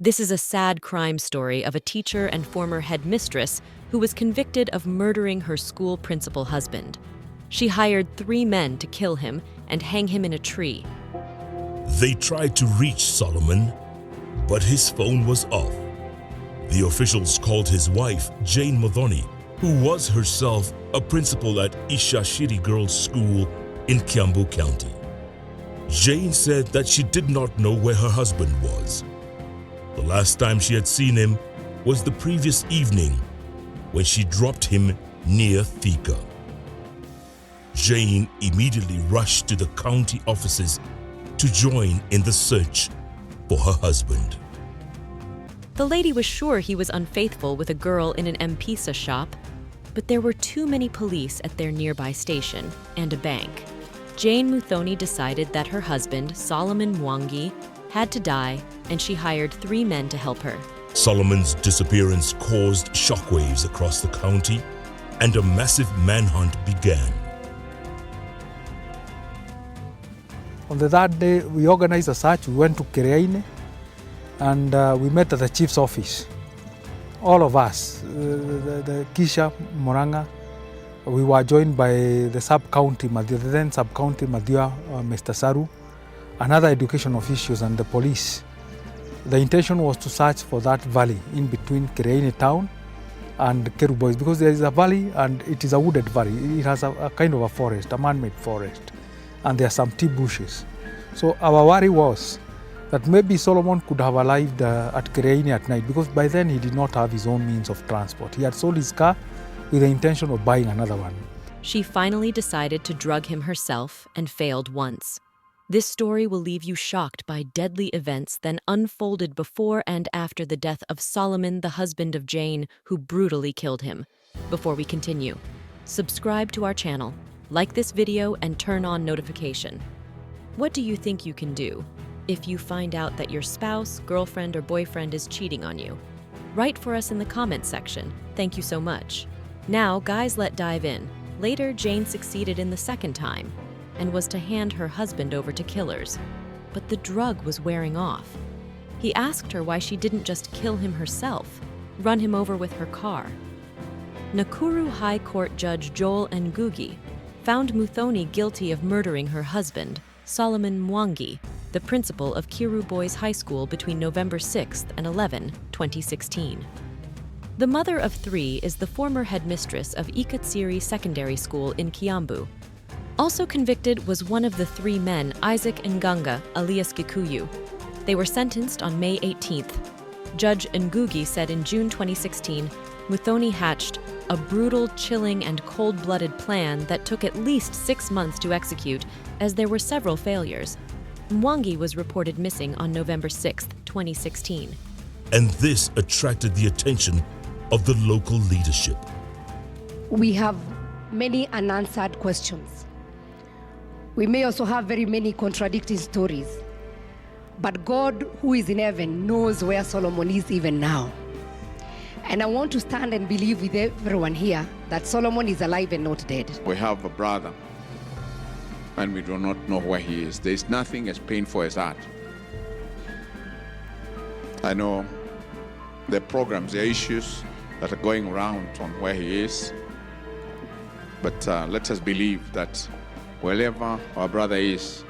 This is a sad crime story of a teacher and former headmistress who was convicted of murdering her school principal husband. She hired 3 men to kill him and hang him in a tree. They tried to reach Solomon, but his phone was off. The officials called his wife, Jane Muthoni, who was herself a principal at Icaciri Girls' School in Kiambu County. Jane said that she did not know where her husband was. The last time she had seen him was the previous evening when she dropped him near Thika. Jane immediately rushed to the county offices to join in the search for her husband. The lady was sure he was unfaithful with a girl in an Mpesa shop, but there were too many police at their nearby station and a bank. Jane Muthoni decided that her husband, Solomon Mwangi, had to die, and she hired 3 men to help her. Solomon's disappearance caused shockwaves across the county, and a massive manhunt began. On the third day, we organized a search. We went to Kireine and we met at the chief's office. All of us, the Kisha, Moranga, we were joined by the sub-county, the then sub-county Madhya, Mr. Saru, and other education officials and the police. The intention was to search for that valley in between Kireine town and Kiru Boys, because there is a valley and it is a wooded valley. It has a kind of a forest, a man-made forest, and there are some tea bushes. So our worry was that maybe Solomon could have arrived at Kireine at night, because by then he did not have his own means of transport. He had sold his car with the intention of buying another one. She finally decided to drug him herself and failed once. This story will leave you shocked by deadly events then unfolded before and after the death of Solomon, the husband of Jane, who brutally killed him. Before we continue, subscribe to our channel, like this video, and turn on notification. What do you think you can do if you find out that your spouse, girlfriend, or boyfriend is cheating on you? Write for us in the comments section. Thank you so much. Now, guys, let's dive in. Later, Jane succeeded in the second time and was to hand her husband over to killers. But the drug was wearing off. He asked her why she didn't just kill him herself, run him over with her car. Nakuru High Court Judge Joel Ngugi found Muthoni guilty of murdering her husband, Solomon Mwangi, the principal of Kiru Boys High School between November 6th and 11, 2016. The mother of 3 is the former headmistress of Icaciri Secondary School in Kiambu. Also convicted was one of the 3 men, Isaac Nganga, alias Gikuyu. They were sentenced on May 18th. Judge Ngugi said in June 2016, Muthoni hatched a brutal, chilling, and cold-blooded plan that took at least 6 months to execute, as there were several failures. Mwangi was reported missing on November 6, 2016. And this attracted the attention of the local leadership. We have many unanswered questions. We may also have very many contradicting stories. But God, who is in heaven, knows where Solomon is even now. And I want to stand and believe with everyone here that Solomon is alive and not dead. We have a brother, and we do not know where he is. There is nothing as painful as that. I know there are programs, there are issues that are going around on where he is. But let us believe that wherever our brother is,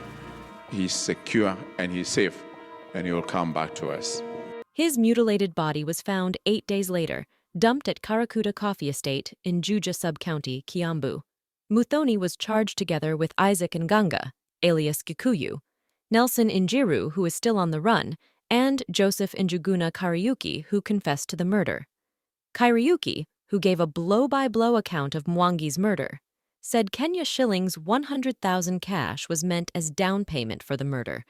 he's secure and he's safe, and he will come back to us. His mutilated body was found 8 days later, dumped at Karakuta Coffee Estate in Juja Sub-County, Kiambu. Muthoni was charged together with Isaac Nganga, alias Gikuyu, Nelson Njiru, who is still on the run, and Joseph Njuguna Kariuki, who confessed to the murder. Kariuki, who gave a blow-by-blow account of Mwangi's murder, said Kenya shillings 100,000 cash was meant as down payment for the murder.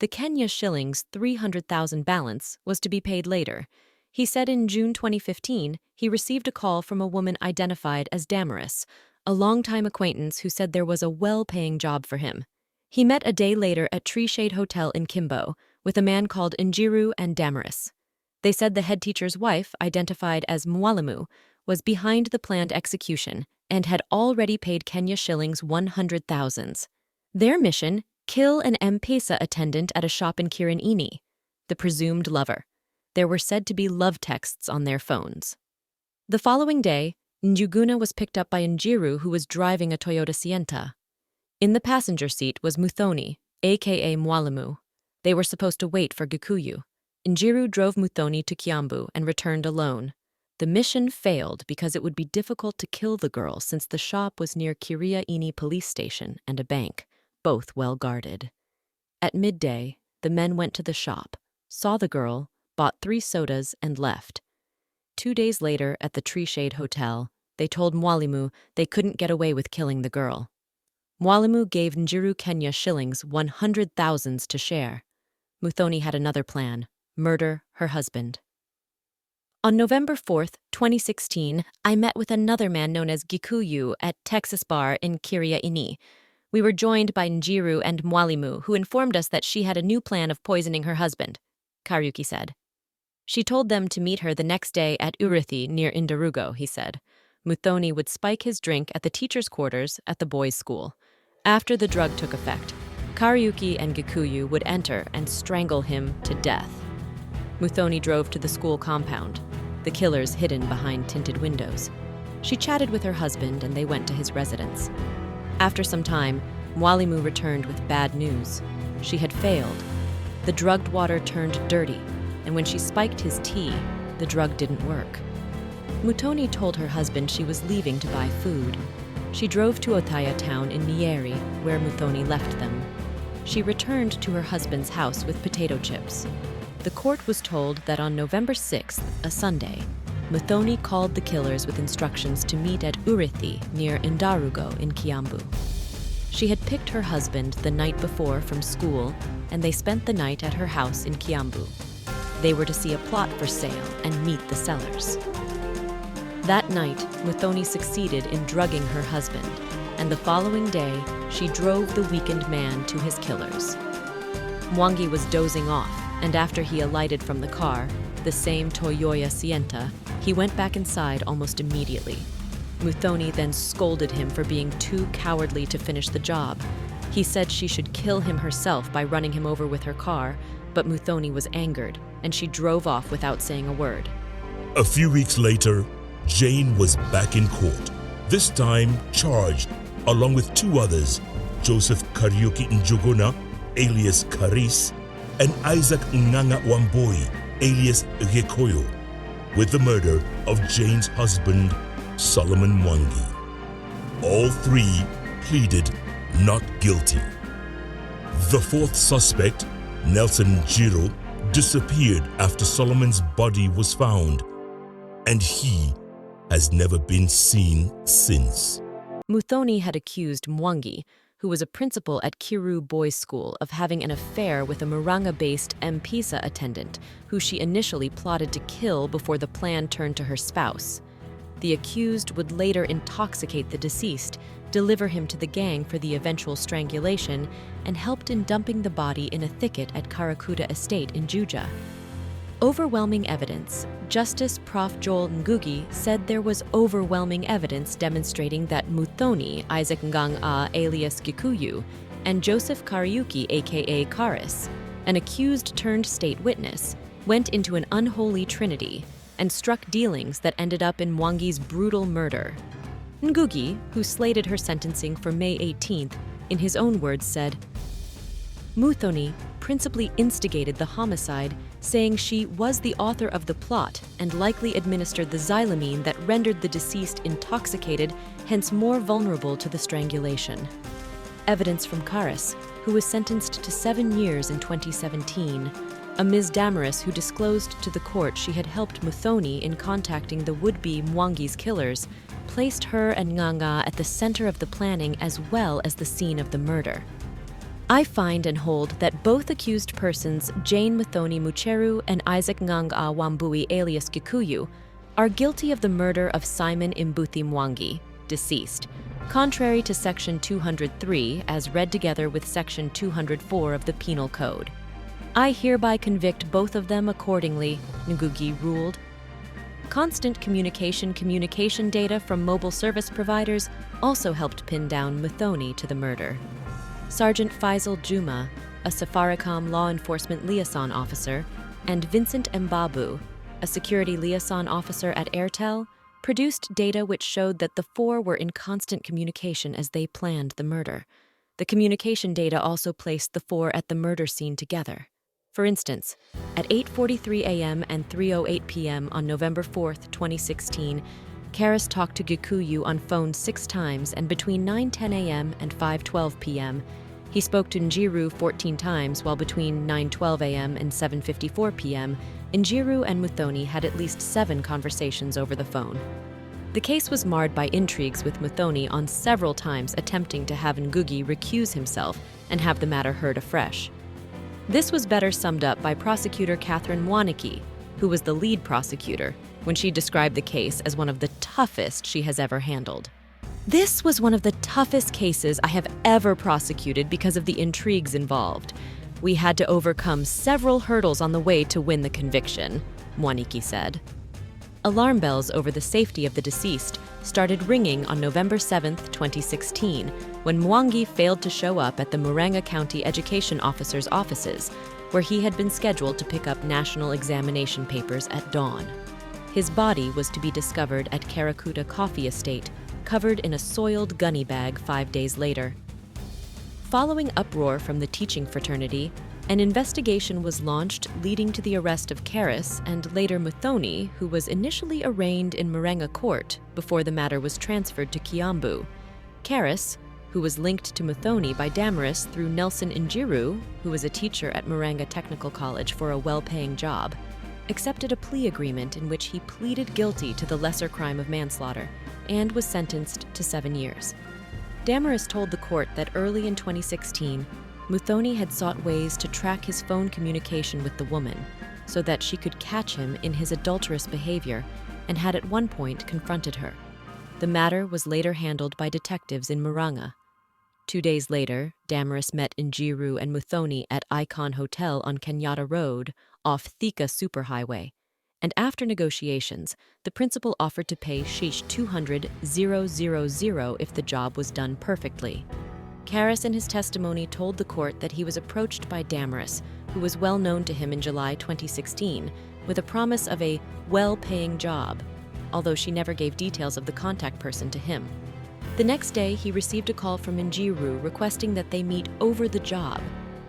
The Kenya shillings 300,000 balance was to be paid later. He said in June 2015 he received a call from a woman identified as Damaris, a longtime acquaintance who said there was a well-paying job for him. He met a day later at Tree Shade Hotel in Kimbo with a man called Njiru and Damaris. They said the head teacher's wife, identified as Mwalimu, was behind the planned execution and had already paid Kenya shillings 100,000. Their mission: kill an Mpesa attendant at a shop in Kirinini, the presumed lover. There were said to be love texts on their phones. The following day, Njuguna was picked up by Njiru, who was driving a Toyota Sienta. In the passenger seat was Muthoni, aka Mwalimu. They were supposed to wait for Gikuyu. Njiru drove Muthoni to Kiambu and returned alone. The mission failed because it would be difficult to kill the girl since the shop was near Kiria police station and a bank, both well guarded. At midday, the men went to the shop, saw the girl, bought 3 sodas, and left. 2 days later, at the Tree Shade Hotel, they told Mwalimu they couldn't get away with killing the girl. Mwalimu gave Njiru Kenya shillings 100,000 to share. Muthoni had another plan: murder her husband. On November 4th, 2016, I met with another man known as Gikuyu at Texas Bar in Kiria. We were joined by Njiru and Mwalimu, who informed us that she had a new plan of poisoning her husband, Kariuki said. She told them to meet her the next day at Urithi near Indarugo, he said. Muthoni would spike his drink at the teacher's quarters at the boys' school. After the drug took effect, Kariuki and Gikuyu would enter and strangle him to death. Muthoni drove to the school compound, the killers hidden behind tinted windows. She chatted with her husband and they went to his residence. After some time, Mwalimu returned with bad news. She had failed. The drugged water turned dirty, and when she spiked his tea, the drug didn't work. Muthoni told her husband she was leaving to buy food. She drove to Othaya town in Nyeri, where Muthoni left them. She returned to her husband's house with potato chips. The court was told that on November 6th, a Sunday, Muthoni called the killers with instructions to meet at Urithi near Indarugo in Kiambu. She had picked her husband the night before from school, and they spent the night at her house in Kiambu. They were to see a plot for sale and meet the sellers. That night, Muthoni succeeded in drugging her husband, and the following day, she drove the weakened man to his killers. Mwangi was dozing off, and after he alighted from the car, the same Toyota Sienta, he went back inside almost immediately. Muthoni then scolded him for being too cowardly to finish the job. He said she should kill him herself by running him over with her car, but Muthoni was angered, and she drove off without saying a word. A few weeks later, Jane was back in court, this time charged, along with 2 others, Joseph Kariuki Njuguna, alias Karis, and Isaac Nganga Wamboi, alias Gikuyu, with the murder of Jane's husband, Solomon Mwangi. All 3 pleaded not guilty. The 4th suspect, Nelson Njiro, disappeared after Solomon's body was found, and he has never been seen since. Muthoni had accused Mwangi, who was a principal at Kiru Boys School, of having an affair with a Murang'a-based Mpesa attendant, who she initially plotted to kill before the plan turned to her spouse. The accused would later intoxicate the deceased, deliver him to the gang for the eventual strangulation, and helped in dumping the body in a thicket at Karakuda Estate in Juja. Overwhelming evidence. Justice Prof. Joel Ngugi said there was overwhelming evidence demonstrating that Muthoni, Isaac Nganga alias Gikuyu, and Joseph Kariuki aka Karis, an accused turned state witness, went into an unholy trinity and struck dealings that ended up in Mwangi's brutal murder. Ngugi, who slated her sentencing for May 18th, in his own words said, Muthoni principally instigated the homicide, saying she was the author of the plot and likely administered the xylamine that rendered the deceased intoxicated, hence more vulnerable to the strangulation. Evidence from Karis, who was sentenced to 7 years in 2017, a Ms. Damaris who disclosed to the court she had helped Muthoni in contacting the would-be Mwangi's killers, placed her and Nganga at the center of the planning as well as the scene of the murder. I find and hold that both accused persons, Jane Muthoni Mucheru and Isaac Nganga Wambui alias Gikuyu, are guilty of the murder of Simon Mbuthi Mwangi, deceased, contrary to Section 203 as read together with Section 204 of the Penal Code. I hereby convict both of them accordingly, Ngugi ruled. Constant communication data from mobile service providers also helped pin down Muthoni to the murder. Sergeant Faisal Juma, a Safaricom law enforcement liaison officer, and Vincent Mbabu, a security liaison officer at Airtel, produced data which showed that the four were in constant communication as they planned the murder. The communication data also placed the four at the murder scene together. For instance, at 8:43 a.m. and 3:08 p.m. on November 4, 2016, Karis talked to Gikuyu on phone 6 times, and between 9:10 a.m. and 5:12 p.m., he spoke to Njiru 14 times, while between 9:12 a.m. and 7:54 p.m., Njiru and Muthoni had at least 7 conversations over the phone. The case was marred by intrigues, with Muthoni on several times attempting to have Ngugi recuse himself and have the matter heard afresh. This was better summed up by prosecutor Catherine Mwangi, who was the lead prosecutor, when she described the case as one of the toughest she has ever handled. This was one of the toughest cases I have ever prosecuted because of the intrigues involved. We had to overcome several hurdles on the way to win the conviction, Mwangi said. Alarm bells over the safety of the deceased started ringing on November 7, 2016, when Mwangi failed to show up at the Murang'a County Education Officer's offices, where he had been scheduled to pick up national examination papers at dawn. His body was to be discovered at Karakuta Coffee Estate, covered in a soiled gunny bag 5 days later. Following uproar from the teaching fraternity, an investigation was launched leading to the arrest of Karis and later Muthoni, who was initially arraigned in Murang'a Court before the matter was transferred to Kiambu. Karis, who was linked to Muthoni by Damaris through Nelson Njiru, who was a teacher at Murang'a Technical College for a well-paying job, accepted a plea agreement in which he pleaded guilty to the lesser crime of manslaughter and was sentenced to 7 years. Damaris told the court that early in 2016, Muthoni had sought ways to track his phone communication with the woman so that she could catch him in his adulterous behavior, and had at one point confronted her. The matter was later handled by detectives in Murang'a. 2 days later, Damaris met Njiru and Muthoni at Icon Hotel on Kenyatta Road off Thika Superhighway, and after negotiations, the principal offered to pay Shish 200,000 if the job was done perfectly. Karis in his testimony told the court that he was approached by Damaris, who was well known to him in July 2016, with a promise of a well-paying job, although she never gave details of the contact person to him. The next day, he received a call from Njiru requesting that they meet over the job,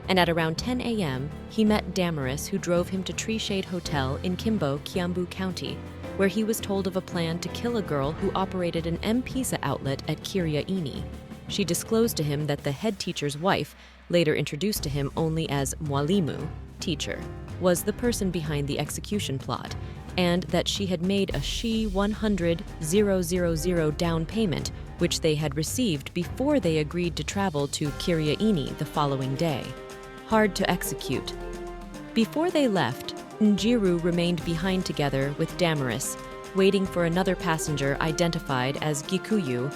and at around 10 a.m., he met Damaris, who drove him to Tree Shade Hotel in Kimbo, Kiambu County, where he was told of a plan to kill a girl who operated an Mpesa outlet at Kiria. She disclosed to him that the head teacher's wife, later introduced to him only as Mwalimu, teacher, was the person behind the execution plot, and that she had made a Shi 100,000 down payment, which they had received before they agreed to travel to Kiria the following day. Hard to execute. Before they left, Njiru remained behind together with Damaris, waiting for another passenger identified as Gikuyu,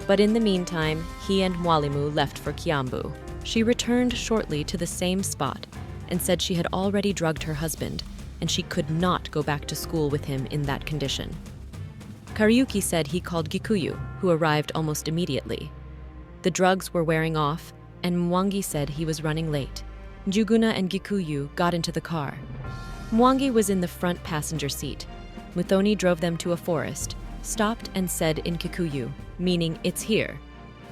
but in the meantime, he and Mwalimu left for Kiambu. She returned shortly to the same spot and said she had already drugged her husband, and she could not go back to school with him in that condition. Kariuki said he called Gikuyu, who arrived almost immediately. The drugs were wearing off, and Mwangi said he was running late. Njuguna and Gikuyu got into the car. Mwangi was in the front passenger seat. Muthoni drove them to a forest, stopped and said in Kikuyu, meaning it's here.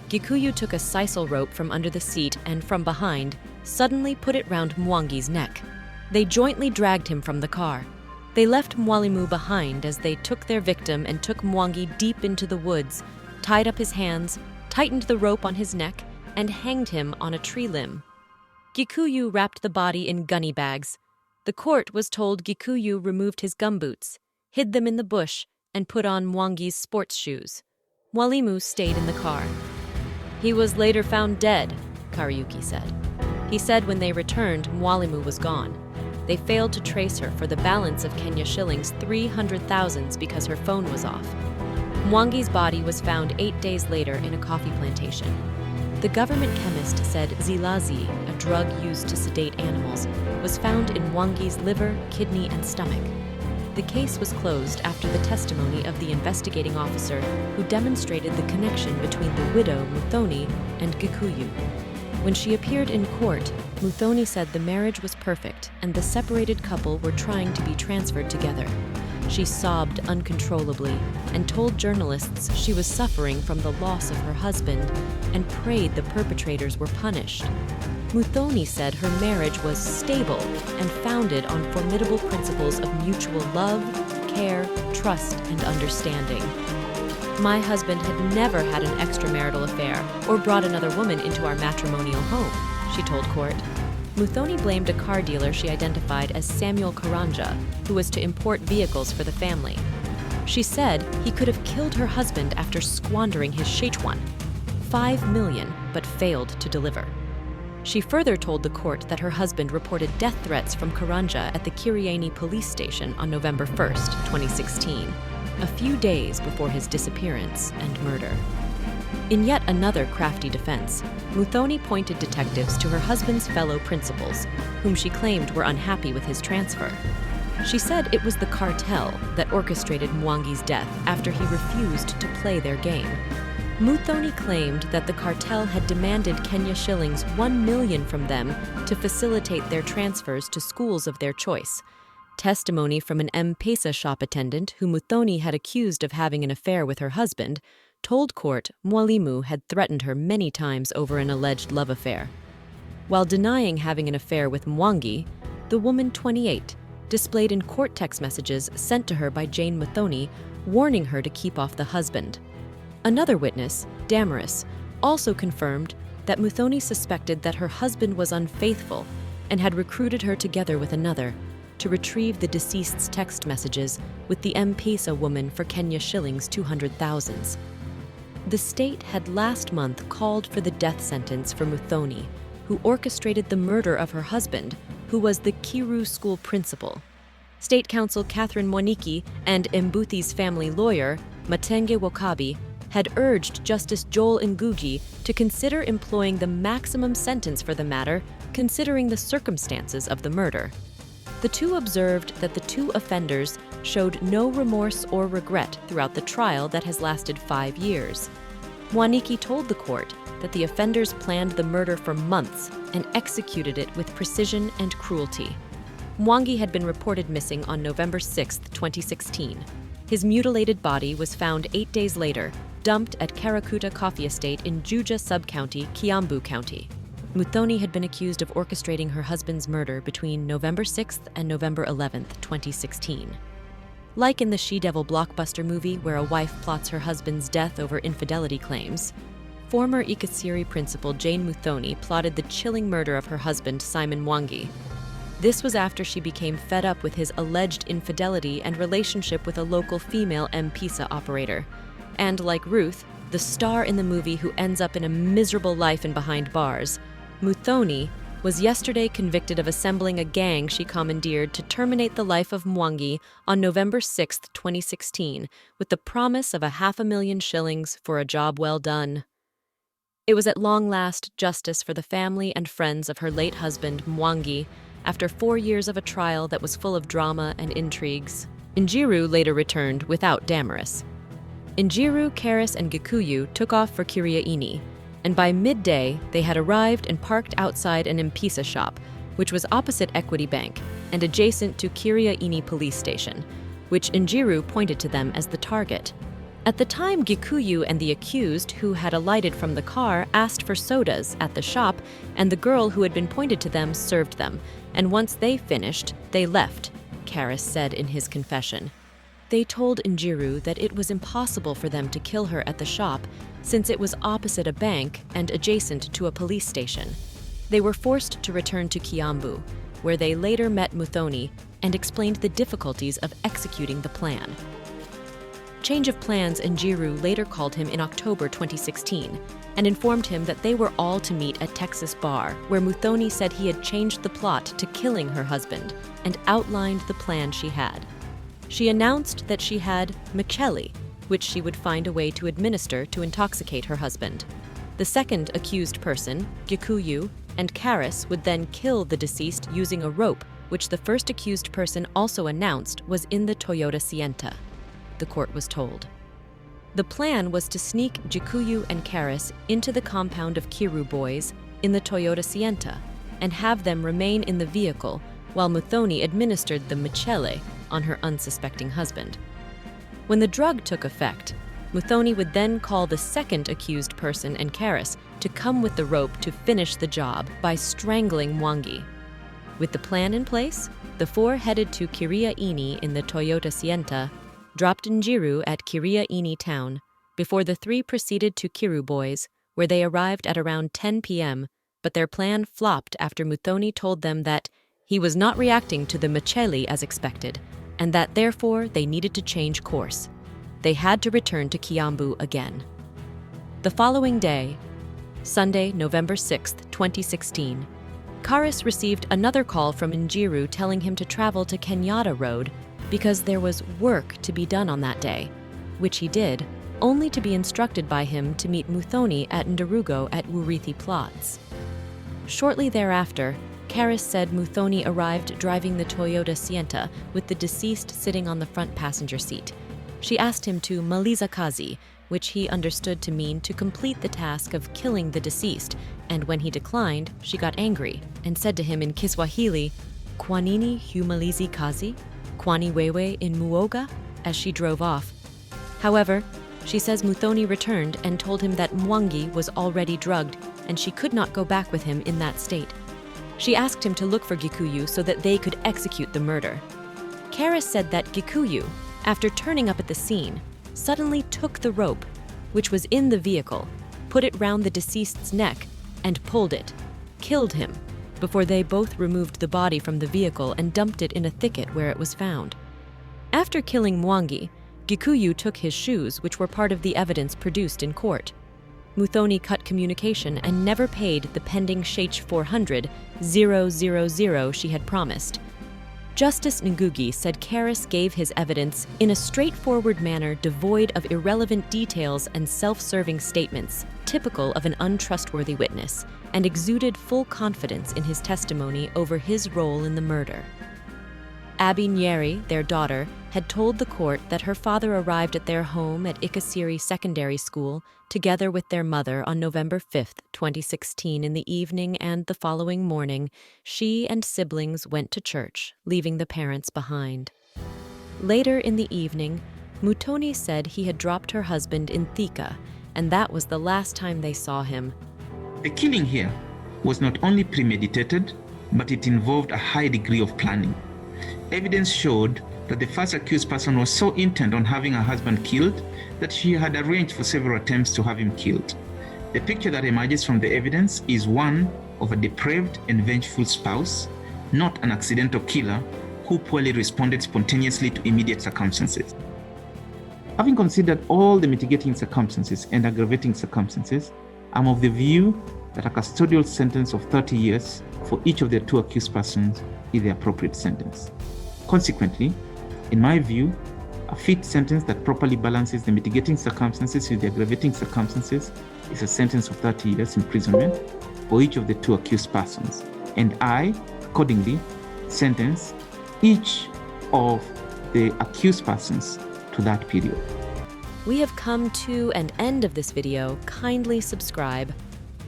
Gikuyu took a sisal rope from under the seat and from behind, suddenly put it round Mwangi's neck. They jointly dragged him from the car. They left Mwalimu behind as they took their victim and took Mwangi deep into the woods, tied up his hands, tightened the rope on his neck, and hanged him on a tree limb. Gikuyu wrapped the body in gunny bags. The court was told Gikuyu removed his gumboots, hid them in the bush, and put on Mwangi's sports shoes. Mwalimu stayed in the car. He was later found dead, Kariuki said. He said when they returned, Mwalimu was gone. They failed to trace her for the balance of Kenya shillings 300,000 because her phone was off. Mwangi's body was found 8 days later in a coffee plantation. The government chemist said Zilazi, a drug used to sedate animals, was found in Mwangi's liver, kidney, and stomach. The case was closed after the testimony of the investigating officer who demonstrated the connection between the widow Muthoni and Gikuyu. When she appeared in court, Muthoni said the marriage was perfect and the separated couple were trying to be transferred together. She sobbed uncontrollably and told journalists she was suffering from the loss of her husband and prayed the perpetrators were punished. Muthoni said her marriage was stable and founded on formidable principles of mutual love, care, trust, and understanding. My husband had never had an extramarital affair or brought another woman into our matrimonial home, she told court. Muthoni blamed a car dealer she identified as Samuel Karanja, who was to import vehicles for the family. She said he could have killed her husband after squandering his Szechuan, $5 million, but failed to deliver. She further told the court that her husband reported death threats from Karanja at the Kiriani police station on November 1st, 2016, a few days before his disappearance and murder. In yet another crafty defense, Muthoni pointed detectives to her husband's fellow principals, whom she claimed were unhappy with his transfer. She said it was the cartel that orchestrated Mwangi's death after he refused to play their game. Muthoni claimed that the cartel had demanded Kenya shillings 1 million from them to facilitate their transfers to schools of their choice. Testimony from an Mpesa shop attendant who Muthoni had accused of having an affair with her husband told court Mwalimu had threatened her many times over an alleged love affair. While denying having an affair with Mwangi, the woman, 28, displayed in court text messages sent to her by Jane Muthoni, warning her to keep off the husband. Another witness, Damaris, also confirmed that Muthoni suspected that her husband was unfaithful and had recruited her together with another to retrieve the deceased's text messages with the Mpesa woman for Kenya shillings 200,000. The state had last month called for the death sentence for Muthoni, who orchestrated the murder of her husband, who was the Kiru school principal. State Counsel Catherine Mwangi and Mbuthi's family lawyer, Matenge Wakabi, had urged Justice Joel Ngugi to consider employing the maximum sentence for the matter, considering the circumstances of the murder. The two observed that the two offenders showed no remorse or regret throughout the trial that has lasted 5 years. Mwangi told the court that the offenders planned the murder for months and executed it with precision and cruelty. Mwangi had been reported missing on November 6, 2016. His mutilated body was found 8 days later, dumped at Karakuta Coffee Estate in Juja Sub-County, Kiambu County. Muthoni had been accused of orchestrating her husband's murder between November 6th and November 11th, 2016. Like in the She-Devil blockbuster movie where a wife plots her husband's death over infidelity claims, former Icaciri principal Jane Muthoni plotted the chilling murder of her husband, Simon Mwangi. This was after she became fed up with his alleged infidelity and relationship with a local female Mpesa operator. And like Ruth, the star in the movie who ends up in a miserable life and behind bars, Muthoni was yesterday convicted of assembling a gang she commandeered to terminate the life of Mwangi on November 6, 2016, with the promise of 500,000 shillings for a job well done. It was at long last justice for the family and friends of her late husband, Mwangi, after 4 years of a trial that was full of drama and intrigues. Njiru later returned without Damaris. Njiru, Karis, and Gikuyu took off for Kiriaini, and by midday they had arrived and parked outside an Mpesa shop, which was opposite Equity Bank and adjacent to Kiriaini police station, which Njiru pointed to them as the target. At the time, Gikuyu and the accused, who had alighted from the car, asked for sodas at the shop, and the girl who had been pointed to them served them, and once they finished, they left, Karis said in his confession. They told Njiru that it was impossible for them to kill her at the shop since it was opposite a bank and adjacent to a police station. They were forced to return to Kiambu, where they later met Muthoni and explained the difficulties of executing the plan. Change of plans, Njiru later called him in October 2016 and informed him that they were all to meet at Texas Bar, where Muthoni said he had changed the plot to killing her husband and outlined the plan she had. She announced that she had Michele, which she would find a way to administer to intoxicate her husband. The second accused person, Gikuyu, and Karis would then kill the deceased using a rope, which the first accused person also announced was in the Toyota Sienta, the court was told. The plan was to sneak Gikuyu and Karis into the compound of Kiru Boys, in the Toyota Sienta and have them remain in the vehicle while Muthoni administered the mchele on her unsuspecting husband. When the drug took effect, Muthoni would then call the second accused person and Karis to come with the rope to finish the job by strangling Mwangi. With the plan in place, the four headed to Kiria-ini in the Toyota Sienta, dropped Njiru at Kiria-ini town, before the three proceeded to Kiru Boys, where they arrived at around 10 p.m., but their plan flopped after Muthoni told them that he was not reacting to the mchele as expected, and that therefore they needed to change course. They had to return to Kiambu again. The following day, Sunday, November 6, 2016, Karis received another call from Njiru telling him to travel to Kenyatta Road because there was work to be done on that day, which he did, only to be instructed by him to meet Muthoni at Ndarugo at Wurithi Plots. Shortly thereafter, Karis said Muthoni arrived driving the Toyota Sienta with the deceased sitting on the front passenger seat. She asked him to maliza kazi, which he understood to mean to complete the task of killing the deceased, and when he declined, she got angry and said to him in Kiswahili, "Kwanini humalizi kazi? Kwani wewe in muoga?" as she drove off. However, she says Muthoni returned and told him that Mwangi was already drugged and she could not go back with him in that state. She asked him to look for Gikuyu so that they could execute the murder. Karis said that Gikuyu, after turning up at the scene, suddenly took the rope, which was in the vehicle, put it round the deceased's neck, and pulled it, killed him, before they both removed the body from the vehicle and dumped it in a thicket where it was found. After killing Mwangi, Gikuyu took his shoes, which were part of the evidence produced in court. Muthoni cut communication and never paid the pending Sheich 400,000 she had promised. Justice Ngugi said Karis gave his evidence in a straightforward manner devoid of irrelevant details and self-serving statements, typical of an untrustworthy witness, and exuded full confidence in his testimony over his role in the murder. Abby Nyeri, their daughter, had told the court that her father arrived at their home at Icaciri Secondary School together with their mother on November 5, 2016 in the evening, and the following morning, she and siblings went to church, leaving the parents behind. Later in the evening, Muthoni said he had dropped her husband in Thika, and that was the last time they saw him. The killing here was not only premeditated, but it involved a high degree of planning. Evidence showed that the first accused person was so intent on having her husband killed that she had arranged for several attempts to have him killed. The picture that emerges from the evidence is one of a depraved and vengeful spouse, not an accidental killer who poorly responded spontaneously to immediate circumstances. Having considered all the mitigating circumstances and aggravating circumstances, I'm of the view that a custodial sentence of 30 years for each of the two accused persons is the appropriate sentence. Consequently, in my view, a fit sentence that properly balances the mitigating circumstances with the aggravating circumstances is a sentence of 30 years imprisonment for each of the two accused persons. And I, accordingly, sentence each of the accused persons to that period. We have come to an end of this video. Kindly subscribe,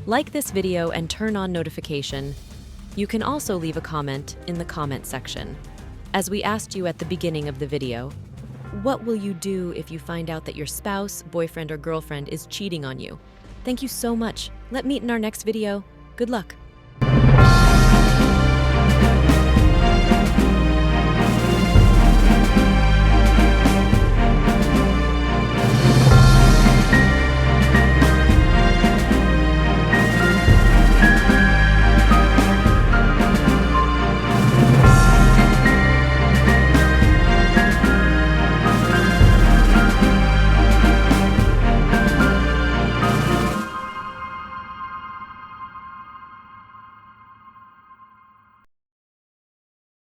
like this video, and turn on notification. You can also leave a comment in the comment section. As we asked you at the beginning of the video, what will you do if you find out that your spouse, boyfriend, or girlfriend is cheating on you? Thank you so much. Let's meet in our next video. Good luck.